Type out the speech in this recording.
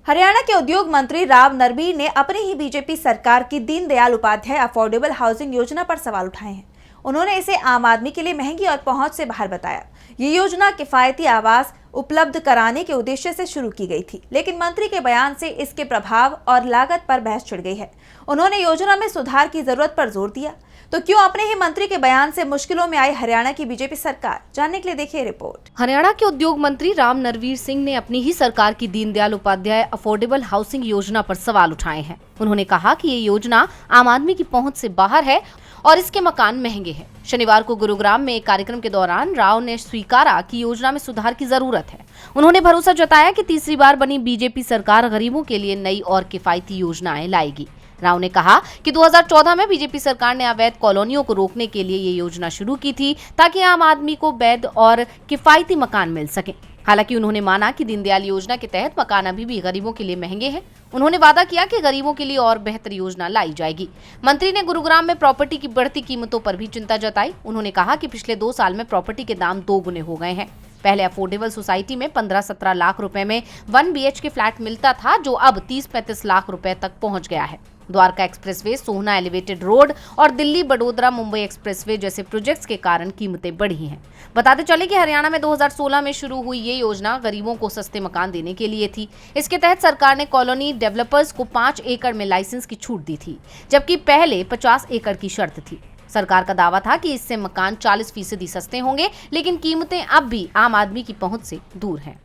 हरियाणा के उद्योग मंत्री राव नरबीर ने अपनी ही बीजेपी सरकार की दीनदयाल उपाध्याय अफोर्डेबल हाउसिंग योजना पर सवाल उठाए हैं। उन्होंने इसे आम आदमी के लिए महंगी और पहुंच से बाहर बताया। ये योजना किफायती आवास उपलब्ध कराने के उद्देश्य से शुरू की गई थी, लेकिन मंत्री के बयान से इसके प्रभाव और लागत पर बहस छिड़ गई है। उन्होंने योजना में सुधार की जरूरत पर जोर दिया। तो क्यों अपने ही मंत्री के बयान से मुश्किलों में आई हरियाणा की बीजेपी सरकार, जानने के लिए देखिए रिपोर्ट। हरियाणा के उद्योग मंत्री राव नरबीर सिंह ने अपनी ही सरकार की दीनदयाल उपाध्याय अफोर्डेबल हाउसिंग योजना पर सवाल उठाए हैं। उन्होंने कहा कि ये योजना आम आदमी की पहुंच से बाहर है और इसके मकान महंगे हैं। शनिवार को गुरुग्राम में एक कार्यक्रम के दौरान राव ने स्वीकारा कि योजना में सुधार की जरूरत है। उन्होंने भरोसा जताया कि तीसरी बार बनी बीजेपी सरकार गरीबों के लिए नई और किफायती योजनाएं लाएगी। राव ने कहा कि 2014 में बीजेपी सरकार ने अवैध कॉलोनियों को रोकने के लिए ये योजना शुरू की थी ताकि आम आदमी को वैध और किफायती मकान मिल सके। हालांकि उन्होंने माना कि दीनदयाल योजना के तहत मकान अभी भी गरीबों के लिए महंगे हैं। उन्होंने वादा किया कि गरीबों के लिए और बेहतर योजना लाई जाएगी। मंत्री ने गुरुग्राम में प्रॉपर्टी की बढ़ती कीमतों पर भी चिंता जताई। उन्होंने कहा कि पिछले 2 साल में प्रॉपर्टी के दाम 2 गुने हो गए हैं। पहले अफोर्डेबल सोसाइटी में 15-17 लाख रुपए में 1 BHK फ्लैट मिलता था, जो अब 30-35 लाख रुपए तक पहुंच गया है। द्वारका एक्सप्रेसवे, सोहना एलिवेटेड रोड और दिल्ली बड़ोदरा मुंबई एक्सप्रेसवे जैसे प्रोजेक्ट्स के कारण कीमतें बढ़ी हैं। बताते चले कि हरियाणा में 2016 में शुरू हुई ये योजना गरीबों को सस्ते मकान देने के लिए थी। इसके तहत सरकार ने कॉलोनी डेवलपर्स को 5 एकड़ में लाइसेंस की छूट दी थी, जबकि पहले 50 एकड़ की शर्त थी। सरकार का दावा था कि इससे मकान 40% सस्ते होंगे, लेकिन कीमतें अब भी आम आदमी की पहुंच से दूर हैं।